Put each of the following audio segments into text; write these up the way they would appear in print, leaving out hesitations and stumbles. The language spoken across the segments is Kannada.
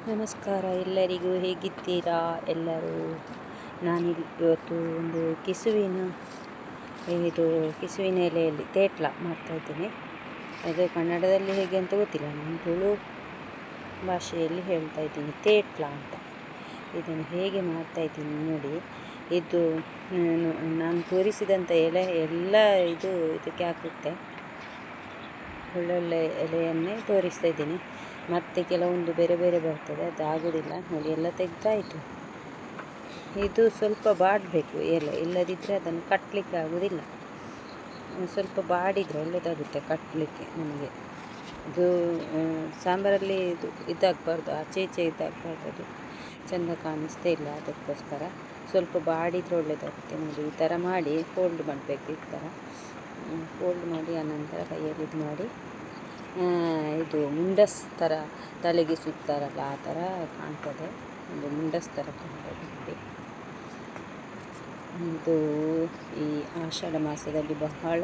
ನಮಸ್ಕಾರ ಎಲ್ಲರಿಗೂ, ಹೇಗಿದ್ದೀರಾ ಎಲ್ಲರೂ? ಇವತ್ತು ಒಂದು ಕಿಸುವಿನ ಎಲೆಯಲ್ಲಿ ತೇಟ್ಲ ಮಾಡ್ತಾಯಿದ್ದೀನಿ. ಅದು ಕನ್ನಡದಲ್ಲಿ ಹೇಗೆ ಅಂತ ಗೊತ್ತಿಲ್ಲ, ನಾನು ತುಳು ಭಾಷೆಯಲ್ಲಿ ಹೇಳ್ತಾ ಇದ್ದೀನಿ ತೇಟ್ಲ ಅಂತ. ಇದನ್ನು ಹೇಗೆ ಮಾಡ್ತಾಯಿದ್ದೀನಿ ನೋಡಿ. ಇದು ನಾನು ತೋರಿಸಿದಂಥ ಎಲೆ ಎಲ್ಲ ಇದಕ್ಕೆ ಹಾಕುತ್ತೆ. ಒಳ್ಳೊಳ್ಳೆ ಎಲೆಯನ್ನೇ ತೋರಿಸ್ತಾ ಇದ್ದೀನಿ. ಮತ್ತು ಕೆಲವೊಂದು ಬೇರೆ ಬೇರೆ ಬರ್ತದೆ, ಅದು ಆಗೋದಿಲ್ಲ ನೋಡಿ. ಎಲ್ಲ ತೆಗ್ದಾಯಿತು. ಇದು ಸ್ವಲ್ಪ ಬಾಡಬೇಕು ಎಲೆ, ಇಲ್ಲದಿದ್ದರೆ ಅದನ್ನು ಕಟ್ಟಲಿಕ್ಕೆ ಆಗೋದಿಲ್ಲ. ಸ್ವಲ್ಪ ಬಾಡಿದರೆ ಒಳ್ಳೆಯದಾಗುತ್ತೆ ಕಟ್ಟಲಿಕ್ಕೆ ನಮಗೆ. ಇದು ಸಾಂಬಾರಲ್ಲಿ ಇದಾಗಬಾರ್ದು, ಆಚೆ ಈಚೆ ಇದಾಗಬಾರ್ದು, ಅದು ಚೆಂದ ಕಾಣಿಸ್ತೇ ಇಲ್ಲ. ಅದಕ್ಕೋಸ್ಕರ ಸ್ವಲ್ಪ ಬಾಡಿದರೆ ಒಳ್ಳೆಯದಾಗುತ್ತೆ ನೋಡಿ. ಈ ಥರ ಮಾಡಿ ಫೋಲ್ಡ್ ಮಾಡಬೇಕು. ಈ ಥರ ಫೋಲ್ಡ್ ಮಾಡಿ ಆನಂತರ ಕೈಯಲ್ಲಿ ಇದು ಮಾಡಿ, ಇದು ಮುಂಡಸ್ ಥರ ತಲೆಗೆ ಸುತ್ತಾರಲ್ಲ, ಆ ಥರ ಕಾಣ್ತದೆ. ಒಂದು ಮುಂಡಸ್ ಥರ ಕಾಣ್ತದೆ ನೋಡಿ. ಇದು ಈ ಆಷಾಢ ಮಾಸದಲ್ಲಿ ಬಹಳ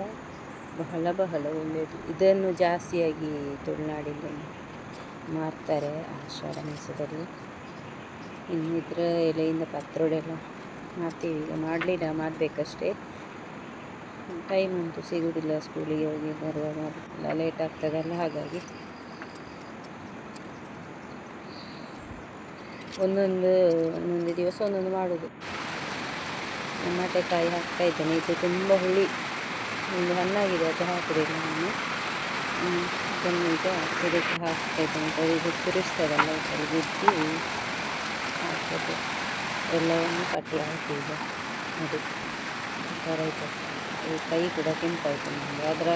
ಬಹಳ ಬಹಳ ಒಳ್ಳೆಯದು. ಇದನ್ನು ಜಾಸ್ತಿಯಾಗಿ ತುಳುನಾಡಿನಲ್ಲಿ ಮಾಡ್ತಾರೆ ಆಷಾಢ ಮಾಸದಲ್ಲಿ. ಇನ್ನು ಇದರ ಎಲೆಯಿಂದ ಪತ್ರೊಡೆ ಎಲ್ಲ ಮಾಡ್ತೀವಿ. ಈಗ ಮಾಡಲಿಲ್ಲ, ಮಾಡಬೇಕಷ್ಟೇ. ಟೈಮ್ ಅಂತೂ ಸಿಗೋದಿಲ್ಲ, ಸ್ಕೂಲಿಗೆ ಹೋಗಿ ಬರುವಾಗ ಎಲ್ಲ ಲೇಟ್ ಆಗ್ತದಲ್ಲ. ಹಾಗಾಗಿ ಒಂದೊಂದು ದಿವಸ ಒಂದೊಂದು ಮಾಡೋದು. ಟಮಾಟೆಕಾಯಿ ಹಾಕ್ತಾಯಿದ್ದೇನೆ. ಇದು ತುಂಬ ಹುಳಿ, ಒಂದು ಹಣ್ಣಾಗಿದೆ, ಅದು ಹಾಕೋದಿಲ್ಲ ನಾನು. ಇದನ್ನು ಈಗ ಇದಕ್ಕೆ ಹಾಕ್ತಾಯಿದ್ದೇನೆ. ಇದು ತುರಿಸ್ತದಲ್ಲ, ಸರಿ ಗುದ್ದಿ ಹಾಕೋದು. ಎಲ್ಲವನ್ನು ಕಟ್ಟಿ ಹಾಕಿ ಈಗ ನೋಡಿ ಈ ಥರ ಇದೆ. ಈ ಕೈ ಕೂಡ ಕೆಂಪಾಯಿತು ನಮಗೆ.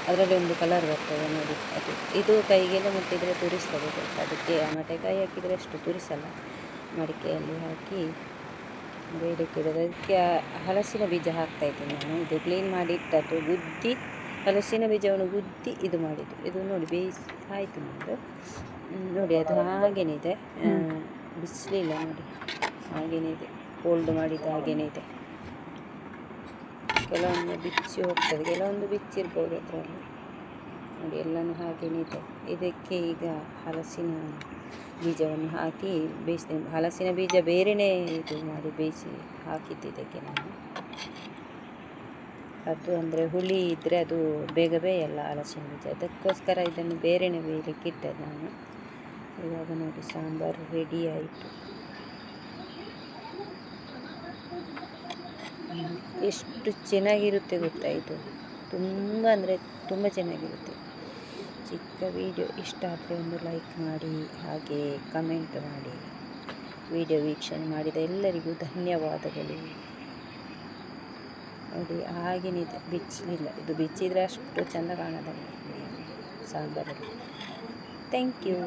ಅದರಲ್ಲಿ ಒಂದು ಕಲರ್ ಬರ್ತದೆ ನೋಡಿ. ಇದು ಕೈಗೆಲ್ಲ ಮುಟ್ಟಿದರೆ ತುರಿಸ್ತದೆ ಸ್ವಲ್ಪ. ಅದಕ್ಕೆ ಟಮಾಟೆಕಾಯಿ ಹಾಕಿದರೆ ಅಷ್ಟು ತುರಿಸಲ್ಲ. ಮಡಿಕೆಯಲ್ಲಿ ಹಾಕಿ ಬೇಡಕ್ಕೆ ಇಡೋದು. ಅದಕ್ಕೆ ಹಲಸಿನ ಬೀಜ ಹಾಕ್ತಾಯಿದ್ದೀನಿ ನಾನು. ಇದು ಕ್ಲೀನ್ ಮಾಡಿ ಇಟ್ಟದ್ದು, ಗುದ್ದಿ ಹಲಸಿನ ಬೀಜವನ್ನು ಗುದ್ದಿ ಇದು ಮಾಡಿದ್ದು. ಇದು ನೋಡಿ ಬೇಯಿಸಿ ಆಯಿತು ನಮ್ಮದು ನೋಡಿ. ಅದು ಹಾಗೇನೇ ಇದೆ, ಬಿಸಿಲಿಲ್ಲ ನೋಡಿ, ಹಾಗೇನೇ ಇದೆ. ಫೋಲ್ಡ್ ಮಾಡಿದ್ದು ಹಾಗೇನೇ ಇದೆ. ಕೆಲವೊಂದು ಬಿಚ್ಚಿ ಹೋಗ್ತದೆ, ಕೆಲವೊಂದು ಬಿಚ್ಚಿರ್ಬೋದು ಅದರಲ್ಲಿ ನೋಡಿ. ಎಲ್ಲನೂ ಹಾಗೇನೇ ಇದೆ. ಇದಕ್ಕೆ ಈಗ ಹಲಸಿನ ಬೀಜವನ್ನು ಹಾಕಿ ಬೇಯಿಸ್ತೀನಿ. ಹಲಸಿನ ಬೀಜ ಬೇರೆಯೇ ಇದು ಮಾಡಿ ಬೇಯಿಸಿ ಹಾಕಿದ್ದಿದ್ದಕ್ಕೆ ನಾನು. ಅದು ಅಂದರೆ ಹುಳಿ ಇದ್ದರೆ ಅದು ಬೇಗ ಬೇಯಲ್ಲ ಹಲಸಿನ ಬೀಜ, ಅದಕ್ಕೋಸ್ಕರ ಇದನ್ನು ಬೇರೆಯೇ ಬೇಯಲಿಕ್ಕೆ ಇಟ್ಟದ್ದು ನಾನು. ಇವಾಗ ನೋಡಿ ಸಾಂಬಾರು ರೆಡಿ ಆಯಿತು. ಎಷ್ಟು ಚೆನ್ನಾಗಿರುತ್ತೆ ಗೊತ್ತಾ ಇದು. ತುಂಬ ಅಂದರೆ ತುಂಬ ಚೆನ್ನಾಗಿರುತ್ತೆ. ಚಿಕ್ಕ ವಿಡಿಯೋ ಇಷ್ಟ ಆದರೆ ಒಂದು ಲೈಕ್ ಮಾಡಿ, ಹಾಗೆ ಕಮೆಂಟ್ ಮಾಡಿ. ವಿಡಿಯೋ ವೀಕ್ಷಣೆ ಮಾಡಿದ ಎಲ್ಲರಿಗೂ ಧನ್ಯವಾದಗಳು ನೋಡಿ. ಹಾಗೇನಿದೆ, ಬಿಚ್ಚಲಿಲ್ಲ. ಇದು ಬಿಚ್ಚಿದರೆ ಅಷ್ಟು ಚೆಂದ ಕಾಣೋದಲ್ಲ ಸಾಂಬಾರಲ್ಲಿ. Thank you.